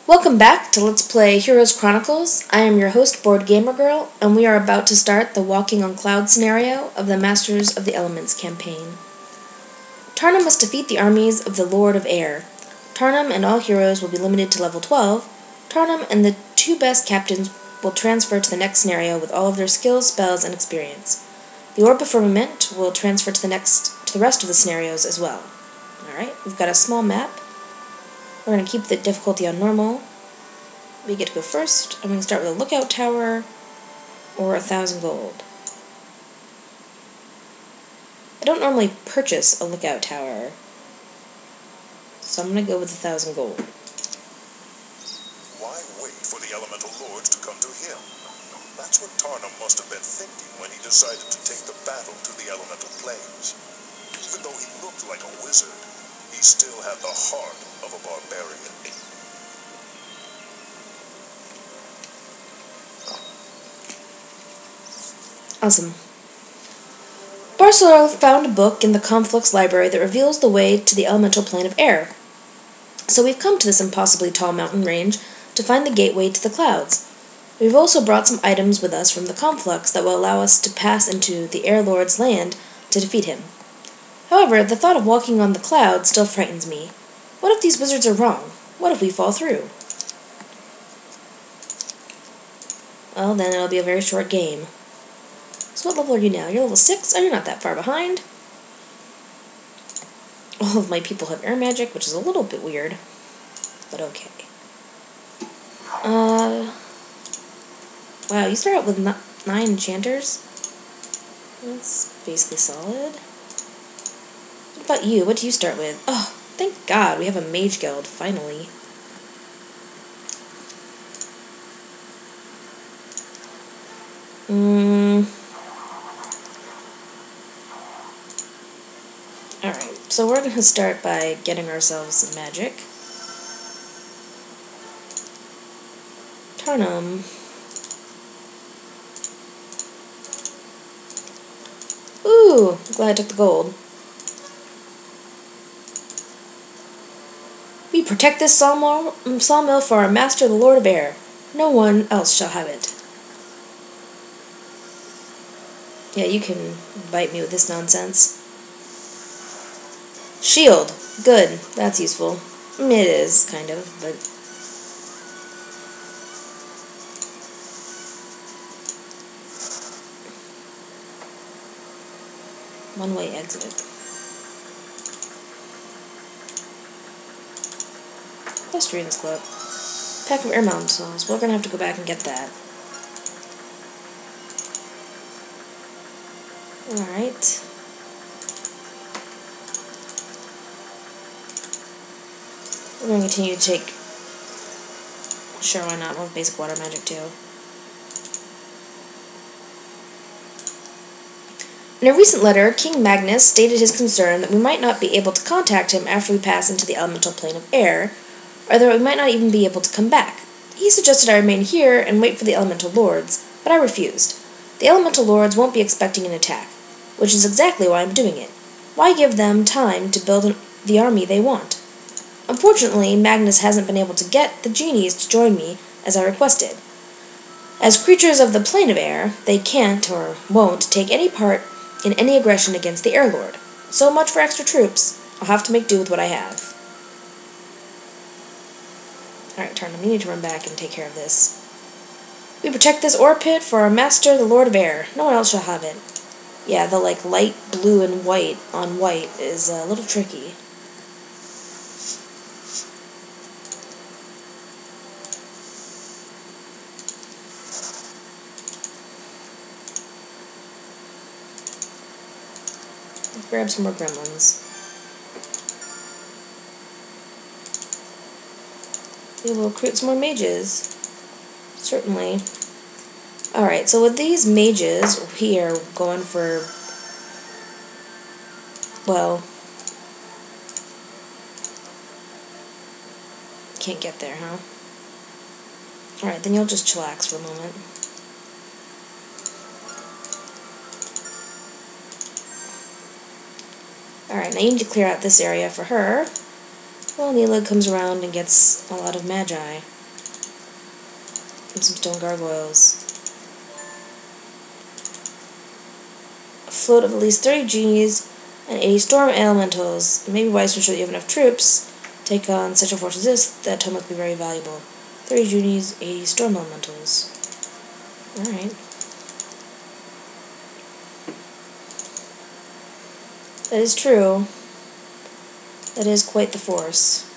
Welcome back to Let's Play Heroes Chronicles. I am your host, Board Gamer Girl, and we are about to start the Walking on Clouds scenario of the Masters of the Elements campaign. Tarnum must defeat the armies of the Lord of Air. Tarnum and all heroes will be limited to level 12. Tarnum and the two best captains will transfer to the next scenario with all of their skills, spells, and experience. The Orb of Firmament will transfer to the rest of the scenarios as well. Alright, we've got a small map. We're going to keep the difficulty on normal. We get to go first. I'm going to start with a lookout tower or 1,000 gold. I don't normally purchase a lookout tower, so I'm going to go with 1,000 gold. Why wait for the elemental lords to come to him? That's what Tarnum must have been thinking when he decided to take the battle to the elemental planes. Even though he looked like a wizard, he still had the heart of a barbarian. Awesome. Barcelona found a book in the Conflux library that reveals the way to the elemental plane of air. So we've come to this impossibly tall mountain range to find the gateway to the clouds. We've also brought some items with us from the Conflux that will allow us to pass into the Air Lord's land to defeat him. However, the thought of walking on the clouds still frightens me. What if these wizards are wrong? What if we fall through? Well, then it'll be a very short game. So what level are you now? You're level 6? Oh, you're not that far behind. All of my people have air magic, which is a little bit weird. But okay. Wow, you start out with 9 enchanters? That's basically solid. What about you? What do you start with? Oh, thank God, we have a mage guild, finally. Alright, so we're going to start by getting ourselves some magic. Tarnum. Ooh, glad I took the gold. We protect this sawmill for our master, the Lord of Air. No one else shall have it. Yeah, you can bite me with this nonsense. Shield. Good. That's useful. It is, kind of, but... one-way exit. Equestrian's Club. Pack of air mountain saws. We're gonna have to go back and get that. Alright. We're going to continue to take... Sure, why not? We'll have basic water magic, too. In a recent letter, King Magnus stated his concern that we might not be able to contact him after we pass into the elemental plane of air, or that we might not even be able to come back. He suggested I remain here and wait for the elemental lords, but I refused. The elemental lords won't be expecting an attack, which is exactly why I'm doing it. Why give them time to build the army they want? Unfortunately, Magnus hasn't been able to get the genies to join me as I requested. As creatures of the plane of air, they can't or won't take any part in any aggression against the Air Lord. So much for extra troops. I'll have to make do with what I have. Alright, Tarnum, you need to run back and take care of this. We protect this ore pit for our master, the Lord of Air. No one else shall have it. Yeah, the, light blue and white on white is a little tricky. Let's grab some more gremlins. We will recruit some more mages. Certainly. Alright, so with these mages, we are going for... well... can't get there, huh? Alright, then you'll just chillax for a moment. Alright, now you need to clear out this area for her. Well, Neela comes around and gets a lot of magi. And some stone gargoyles. A float of at least 30 genies and 80 storm elementals. It may be wise to ensure that you have enough troops to take on such a force as this. That tome must be very valuable. 30 genies, 80 storm elementals. Alright. That is true. That is quite the force.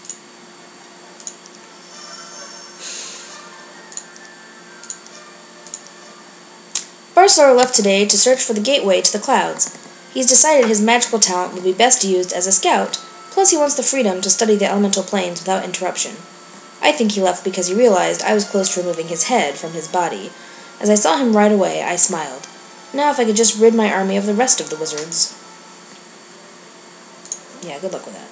Barcelor left today to search for the gateway to the clouds. He's decided his magical talent will be best used as a scout, plus he wants the freedom to study the elemental planes without interruption. I think he left because he realized I was close to removing his head from his body. As I saw him ride away, I smiled. Now if I could just rid my army of the rest of the wizards. Yeah, good luck with that.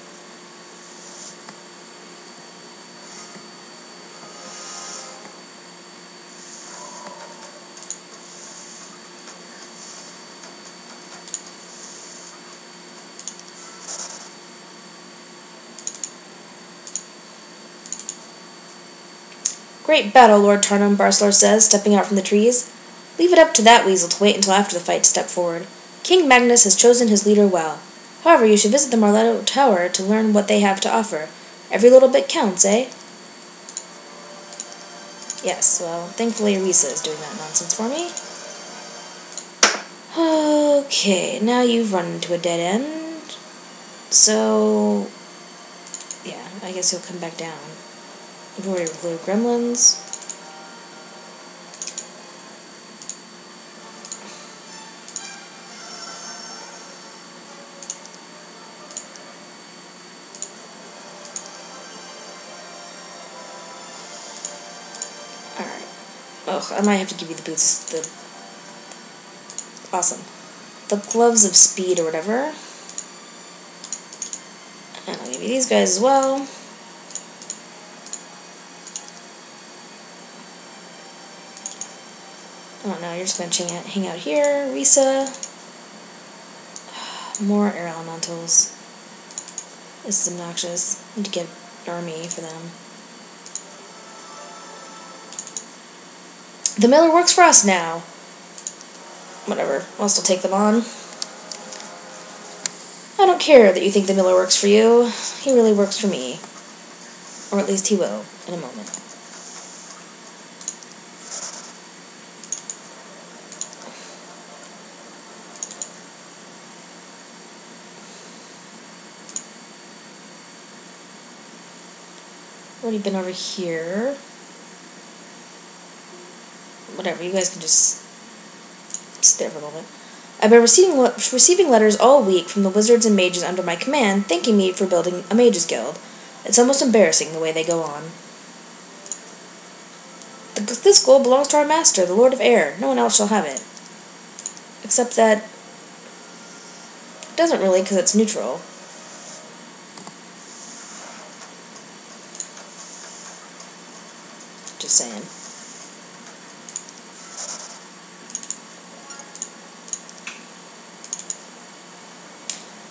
Great battle, Lord Tarnum, Barcelor says, stepping out from the trees. Leave it up to that weasel to wait until after the fight to step forward. King Magnus has chosen his leader well. However, you should visit the Marletto Tower to learn what they have to offer. Every little bit counts, eh? Yes, well, thankfully Risa is doing that nonsense for me. Okay, now you've run into a dead end. So, yeah, I guess you'll come back down. You've already recruited gremlins. Alright. Oh, I might have to give you the boots. Awesome. The gloves of speed or whatever. And I'll give you these guys as well. Oh no, you're just going to hang out here. Risa. More air elementals. This is obnoxious. Need to get an army for them. The miller works for us now. Whatever. I'll still take them on. I don't care that you think the miller works for you. He really works for me. Or at least he will, in a moment. Already been over here. Whatever, you guys can just sit there for a moment. I've been receiving letters all week from the wizards and mages under my command, thanking me for building a mages guild. It's almost embarrassing the way they go on. This gold belongs to our master, the Lord of Air. No one else shall have it. Except that it doesn't really, because it's neutral. Just saying.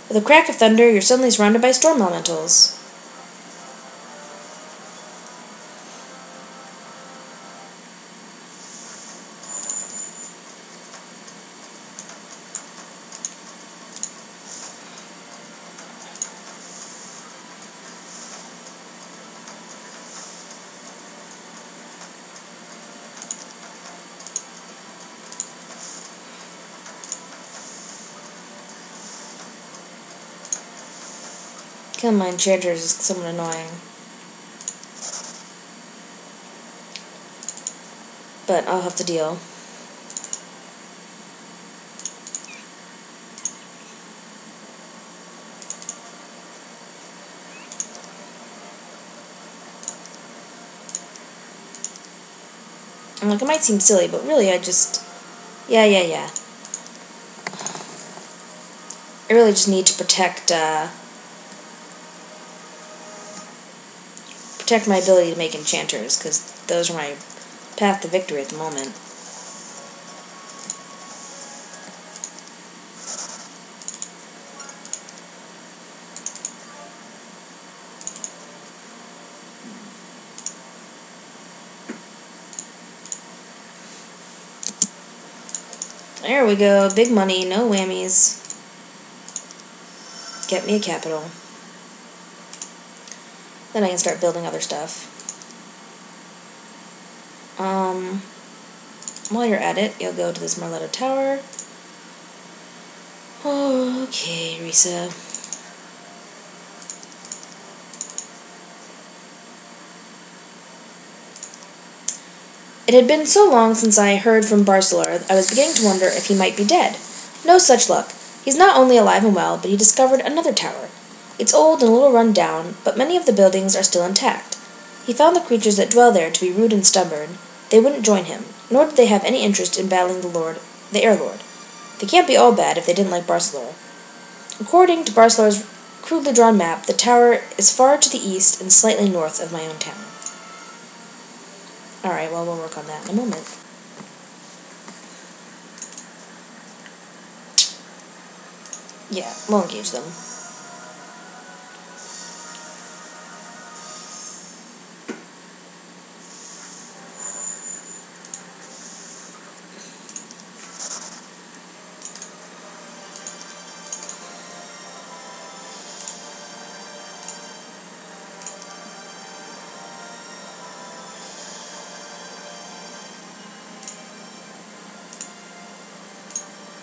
With a crack of thunder, you're suddenly surrounded by storm elementals. Killing my enchanters is somewhat annoying. But I'll have to deal. And like, it might seem silly, but really I just... Yeah. I really just need to protect my ability to make enchanters, because those are my path to victory at the moment. There we go. Big money, no whammies. Get me a capital. Then I can start building other stuff. While you're at it, you'll go to this Marletto Tower. Okay, Risa. It had been so long since I heard from Barcelor, I was beginning to wonder if he might be dead. No such luck. He's not only alive and well, but he discovered another tower. It's old and a little run down, but many of the buildings are still intact. He found the creatures that dwell there to be rude and stubborn. They wouldn't join him, nor did they have any interest in battling the Air Lord. They can't be all bad if they didn't like Barcelor. According to Barcelor's crudely drawn map, the tower is far to the east and slightly north of my own town. Alright, well, we'll work on that in a moment. Yeah, we'll engage them.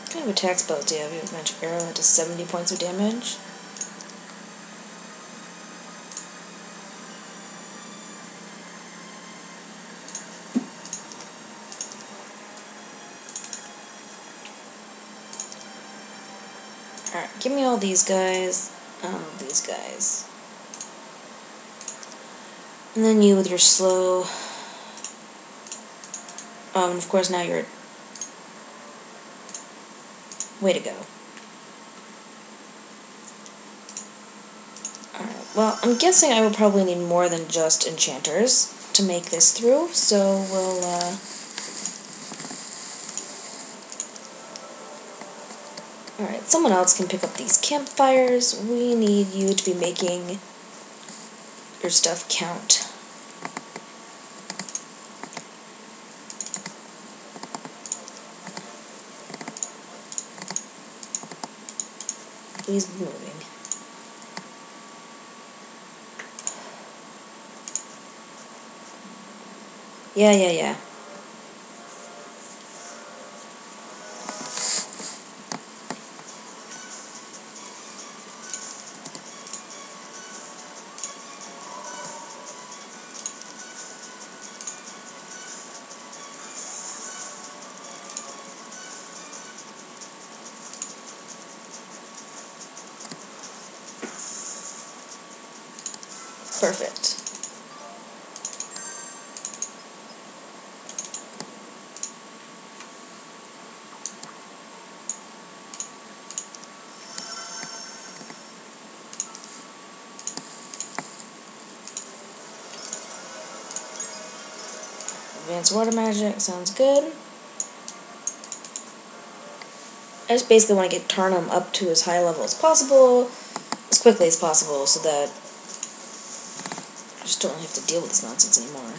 What kind of attack spells do you have? You have magic arrow that does 70 points of damage. Alright, give me all these guys. These guys. And then you with your slow. And of course now you're. Way to go. Alright, well, I'm guessing I will probably need more than just enchanters to make this through, so we'll, Alright, someone else can pick up these campfires. We need you to be making your stuff count. Please be moving. Yeah. Perfect. Advanced water magic, sounds good. I just basically want to get Tarnum up to as high a level as possible, as quickly as possible, so that I just don't have to deal with this nonsense anymore.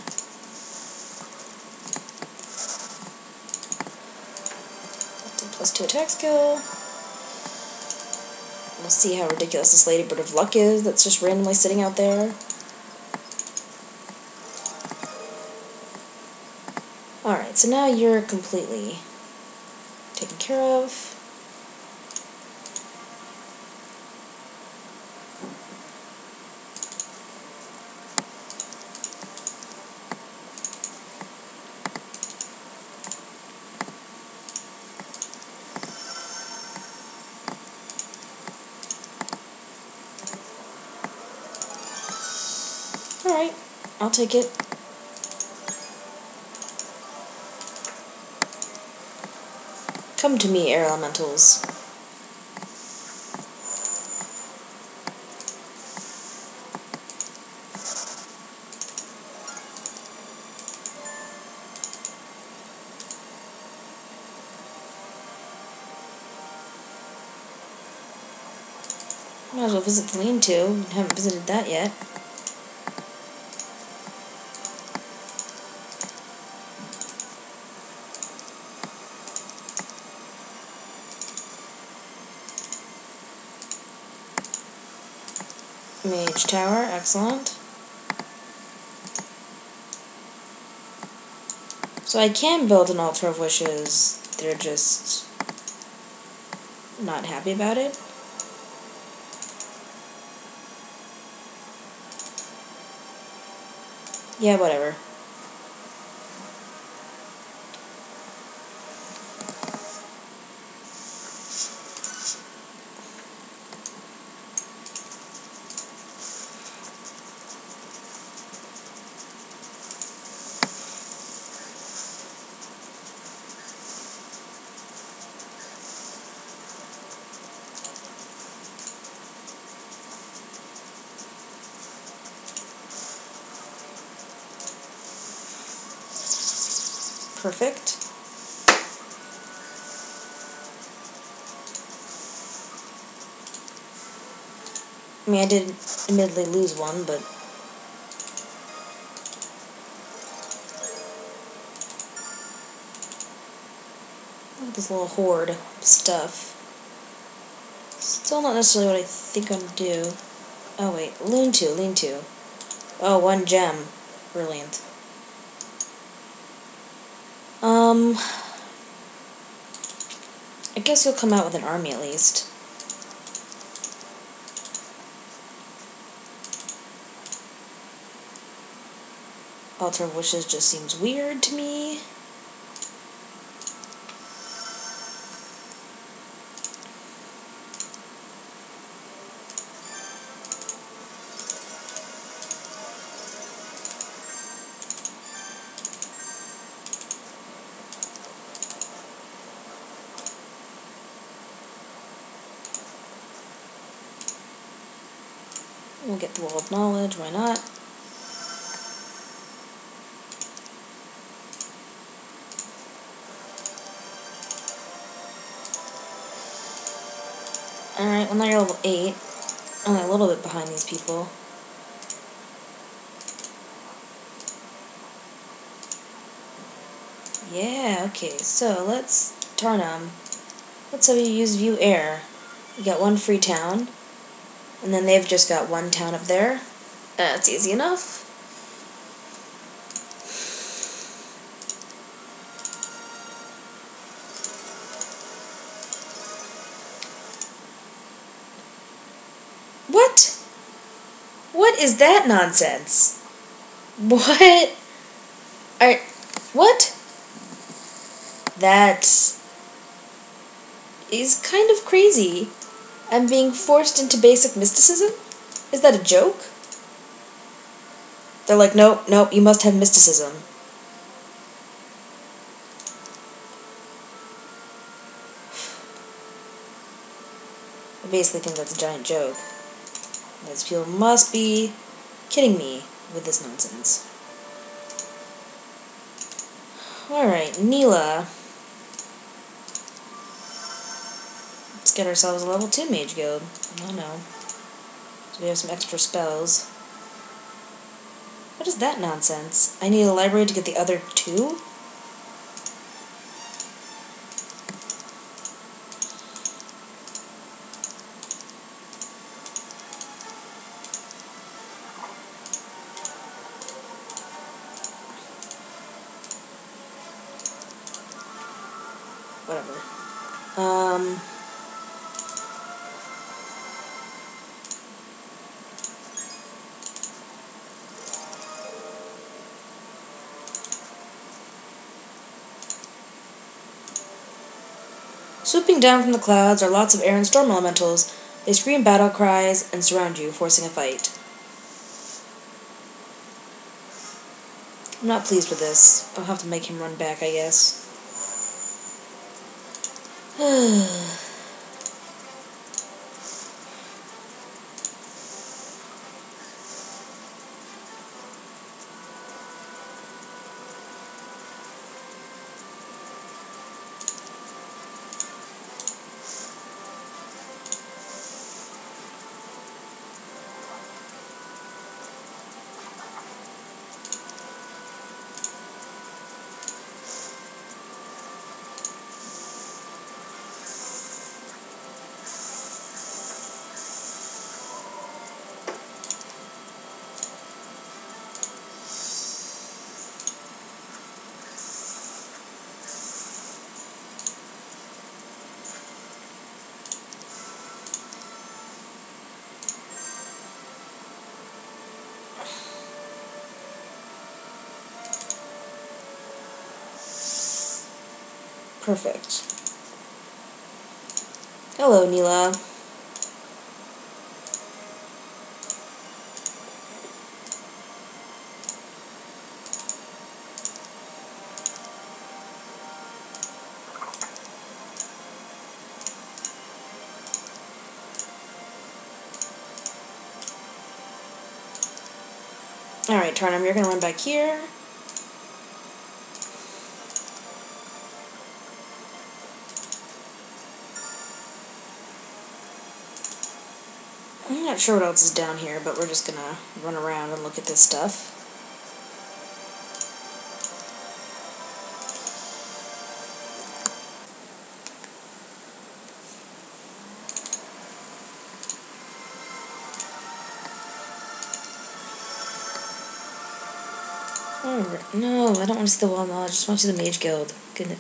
+2 attack skill. We'll see how ridiculous this Ladybird of Luck is that's just randomly sitting out there. Alright, so now you're completely taken care of. Alright, I'll take it. Come to me, air elementals. Might as well visit the lean-to. Haven't visited that yet. Mage Tower, excellent. So I can build an Altar of Wishes, they're just not happy about it. Yeah, whatever. Perfect. I mean, I did admittedly lose one, but look at this little horde of stuff. Still not necessarily what I think I'm gonna do. Oh wait, lean to. Oh, 1 gem. Brilliant. I guess you'll come out with an army at least. Altar of Wishes just seems weird to me. We'll get the Wall of Knowledge, why not? Alright, well now you're level 8. Only a little bit behind these people. Yeah, okay, so let's Tarnum. Let's have you use View Air. You got 1 free town, and then they've just got 1 town up there. That's easy enough. What? What is that nonsense? What? What? That is kind of crazy. I'm being forced into basic mysticism? Is that a joke? They're like, nope, you must have mysticism. I basically think that's a giant joke. These people must be kidding me with this nonsense. Alright, Neela. Let's get ourselves a level 2 mage guild. Oh no. So we have some extra spells. What is that nonsense? I need a library to get the other 2? Whatever. Swooping down from the clouds are lots of air and storm elementals. They scream battle cries and surround you, forcing a fight. I'm not pleased with this. I'll have to make him run back, I guess. Perfect. Hello, Neela. Alright, Tarnum, you're gonna run back here. I'm not sure what else is down here, but we're just gonna run around and look at this stuff. No, I don't want to see the wall of knowledge. I just want to see the Mage Guild. Goodness.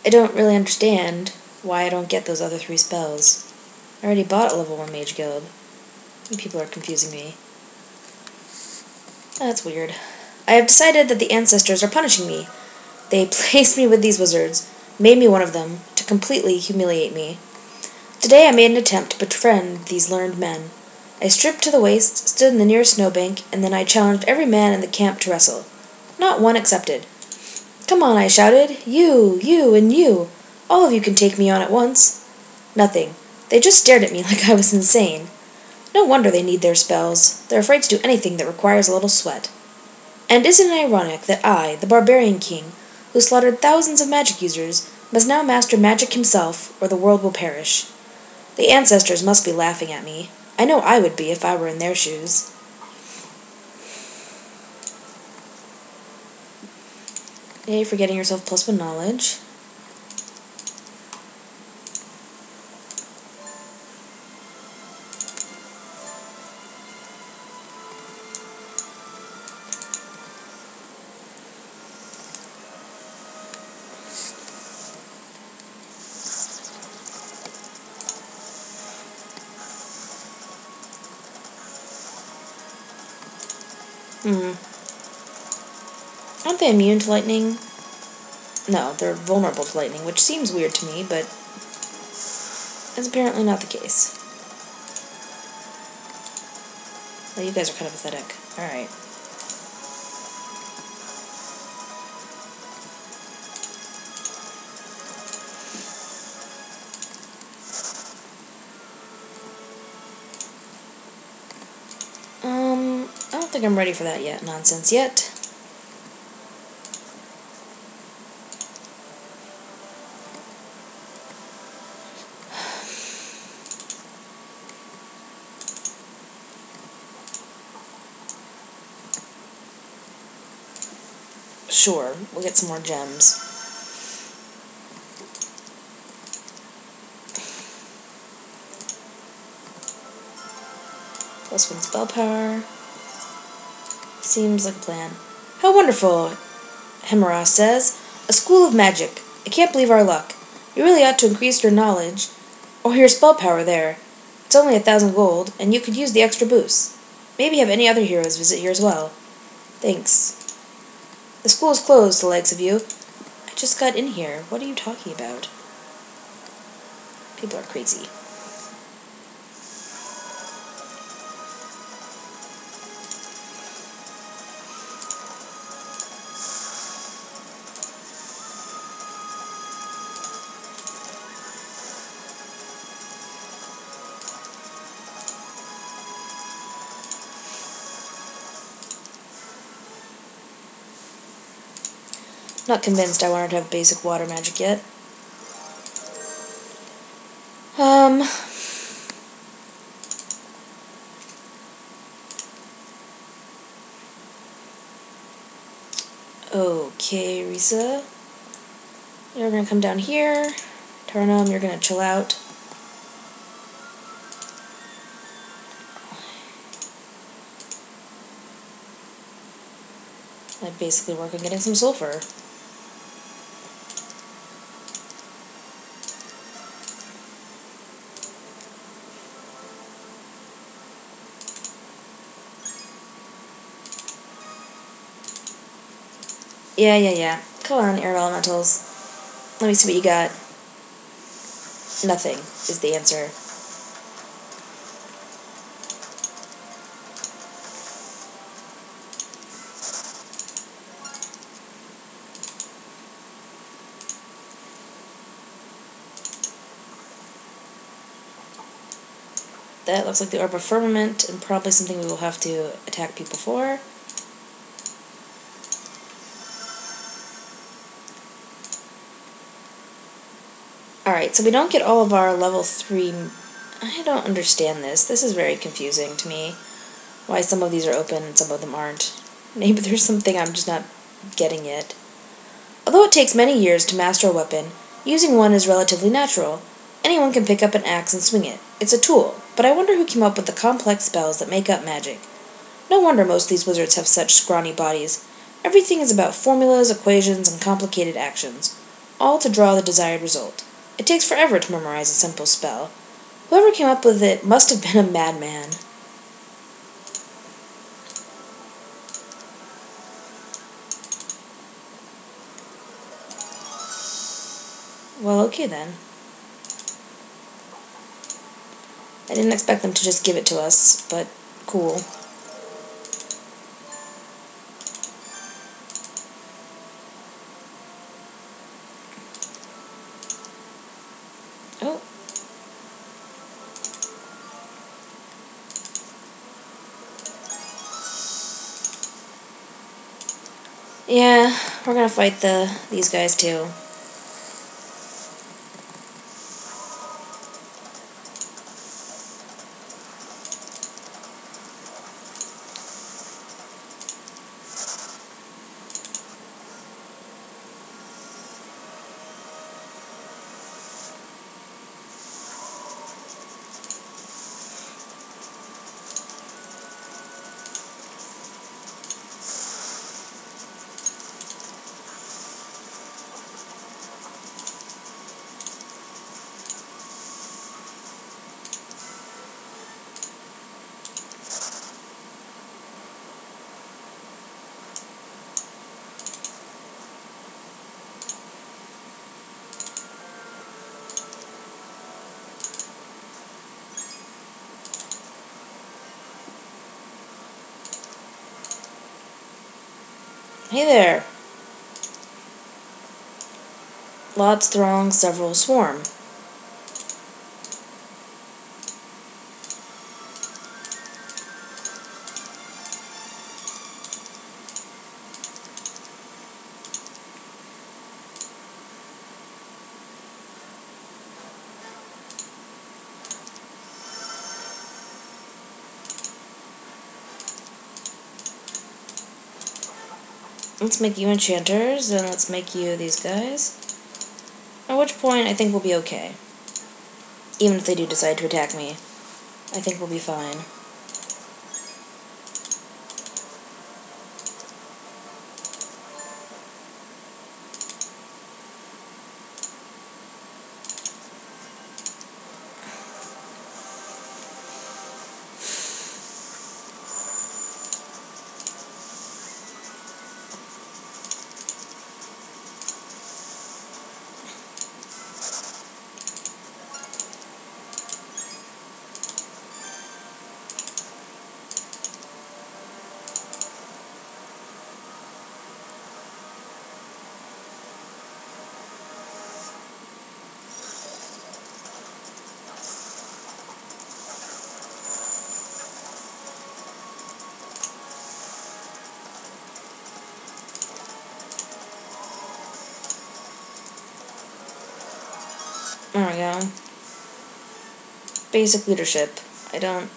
I don't really understand why I don't get those other 3 spells. I already bought a level 1 Mage Guild. You people are confusing me. That's weird. I have decided that the ancestors are punishing me. They placed me with these wizards, made me one of them, to completely humiliate me. Today I made an attempt to befriend these learned men. I stripped to the waist, stood in the nearest snowbank, and then I challenged every man in the camp to wrestle. Not one accepted. Come on, I shouted. You, and you. All of you can take me on at once. Nothing. They just stared at me like I was insane. No wonder they need their spells. They're afraid to do anything that requires a little sweat. And isn't it ironic that I, the barbarian king, who slaughtered thousands of magic users, must now master magic himself, or the world will perish? The ancestors must be laughing at me. I know I would be if I were in their shoes. Yay for getting yourself +1 knowledge. Aren't they immune to lightning? No, they're vulnerable to lightning, which seems weird to me, but is apparently not the case. Well, you guys are kind of pathetic. Alright. I don't think I'm ready for that nonsense yet. Sure, we'll get some more gems. +1 spell power. Seems like a plan. How wonderful, Hemaros says. A school of magic. I can't believe our luck. You really ought to increase your knowledge, or your spell power there. It's only 1,000 gold, and you could use the extra boost. Maybe have any other heroes visit here as well. Thanks. The school is closed, the likes of you. I just got in here. What are you talking about? People are crazy. Not convinced I wanted to have basic water magic yet. Okay, Risa. You're gonna come down here. Tarnum, you're gonna chill out. I'd basically work on getting some sulfur. Yeah. Come on, air elementals. Let me see what you got. Nothing is the answer. That looks like the Orb of Firmament, and probably something we will have to attack people for. Alright, so we don't get all of our level 3... I don't understand this. This is very confusing to me. Why some of these are open and some of them aren't. Maybe there's something I'm just not getting yet. Although it takes many years to master a weapon, using one is relatively natural. Anyone can pick up an axe and swing it. It's a tool, but I wonder who came up with the complex spells that make up magic. No wonder most of these wizards have such scrawny bodies. Everything is about formulas, equations, and complicated actions, all to draw the desired result. It takes forever to memorize a simple spell. Whoever came up with it must have been a madman. Well, okay then. I didn't expect them to just give it to us, but cool. Oh. Yeah, we're gonna fight these guys too. Hey there. Lots throng, several swarm. Let's make you enchanters, and let's make you these guys. At which point, I think we'll be okay. Even if they do decide to attack me, I think we'll be fine. There we go. Basic leadership. I don't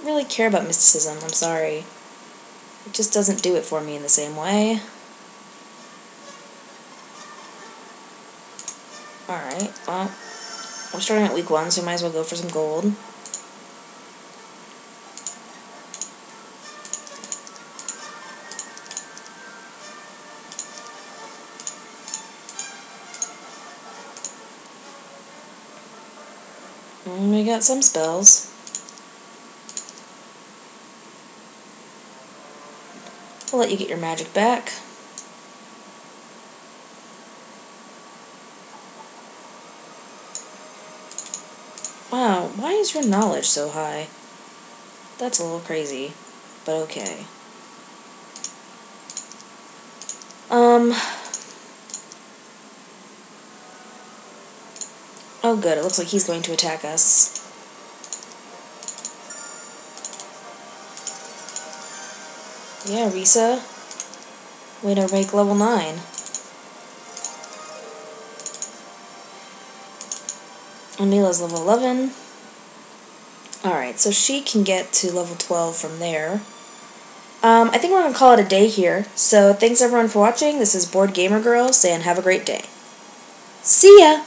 really care about mysticism, I'm sorry. It just doesn't do it for me in the same way. Alright, well, we're starting at week 1, so we might as well go for some gold. And we got some spells. I'll let you get your magic back. is your knowledge so high? That's a little crazy, but okay. Oh good, it looks like he's going to attack us. Yeah, Risa. Way to rank level 9. Anila's level 11. Alright, so she can get to level 12 from there. I think we're going to call it a day here. So thanks everyone for watching. This is Board Gamer Girl saying have a great day. See ya!